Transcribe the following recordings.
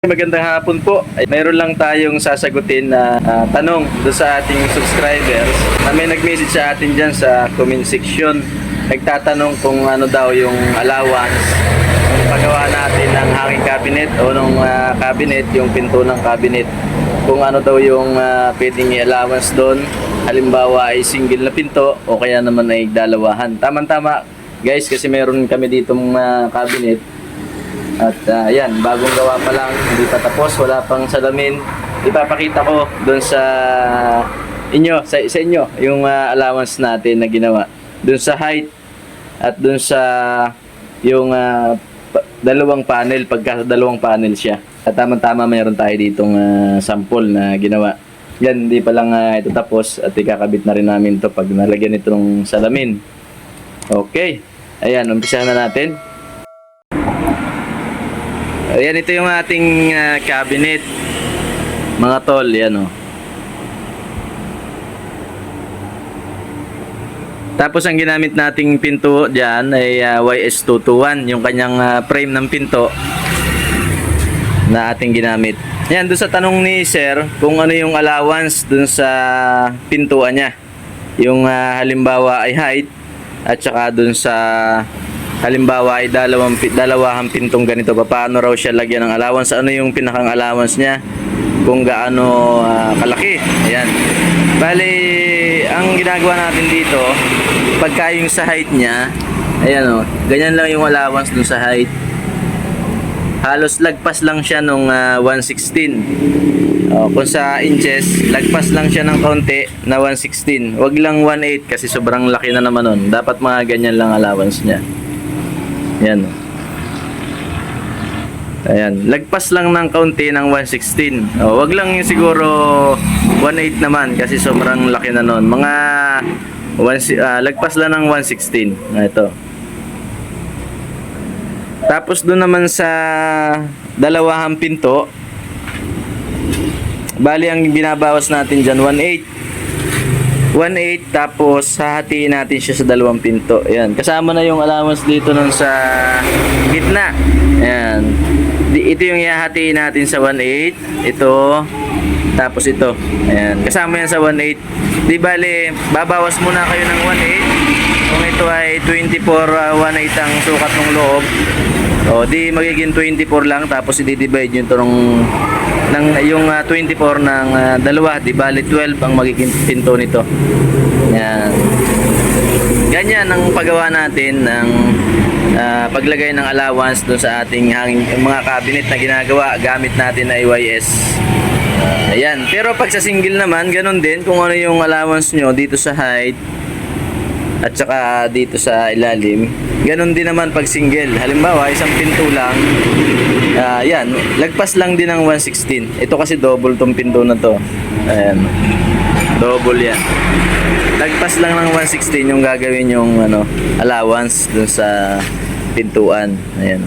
Magandang hapon po. Mayroon lang tayong sasagutin na tanong doon sa ating subscribers na may nag-message sa atin dyan sa comment section. Nagtatanong kung ano daw yung allowance ng paggawa natin ng hanging cabinet o ng cabinet, yung pinto ng cabinet. Kung ano daw yung pwedeng i-allowance doon. Halimbawa ay single na pinto o kaya naman ay dalawahan. Tama-tama guys, kasi meron kami ditong cabinet. At yan, bagong gawa pa lang, hindi pa tapos, wala pang salamin. Ipapakita ko doon sa inyo, sa inyo, yung allowance natin na ginawa. Doon sa height at doon sa yung dalawang panel, pagka dalawang panel siya. At tama-tama mayroon tayo ditong sample na ginawa. Yan, hindi pa lang ito tapos at ikakabit na rin namin to pag nalagyan itong salamin. Okay, ayan, umpisahan na natin. Ayan, ito yung ating cabinet, mga tol, yan o. Tapos ang ginamit nating pinto dyan ay YS221, yung kanyang frame ng pinto na ating ginamit. Yan, doon sa tanong ni sir, kung ano yung allowance doon sa pintuan niya. Yung halimbawa ay height, at saka doon sa halimbawa ay dalawang pintong ganito, paano raw siya lagyan ng allowance, ano yung pinakang allowance niya, kung gaano kalaki. Ayan, bali ang ginagawa natin dito, pagka yung sa height niya, ayan o, ganyan lang yung allowance dun sa height. Halos lagpas lang siya nung 116. Kung sa inches, lagpas lang siya ng kaunti na 116. Wag lang 18 kasi sobrang laki na naman nun. Dapat mga ganyan lang allowance niya. Yan. Ayan, lagpas lang ng kaunti ng 116. Wag lang yung siguro 18 naman kasi sobrang laki na nun. Mga lagpas lang ng 116. Ito. Tapos doon naman sa dalawahang pinto, bali ang binabawas natin dyan 18, tapos hahatiin natin siya sa dalawang pinto. Ayan, kasama na yung allowance dito nun sa gitna. Ayan, ito yung ihahatiin natin sa 18, ito, tapos ito. Ayan, kasama yan sa 18. Di bali, babawas muna kayo ng 18. Kung ito ay 24, 18 ang sukat ng loob, di magiging 24 lang, tapos i-divide nyo ito yung 24 ng dalawa, di bali 12 ang magiging pinto nito. Yan. Ganyan ang paggawa natin ng paglagay ng allowance doon sa ating mga cabinet na ginagawa gamit natin na YS. Ayan. Pero pag sa single naman, ganun din kung ano yung allowance nyo dito sa height at saka dito sa ilalim. Ganun din naman pag single. Halimbawa, isang pinto lang. Yan, lagpas lang din ng 116. Ito kasi double tong pinto na to. Ayan. Double yan. Lagpas lang ng 116 yung gagawin yung allowance dun sa pintuan. Ayan.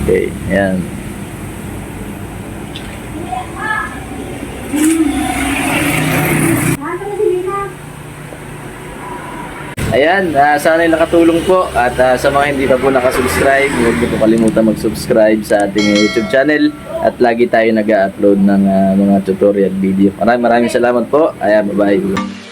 Okay, ayan. Ayan, sana'y nakatulong po at sa mga hindi pa po nakasubscribe, huwag niyo po kalimutan mag-subscribe sa ating YouTube channel at lagi tayo nag-upload ng mga tutorial video. Maraming salamat po. Ayan, bye-bye.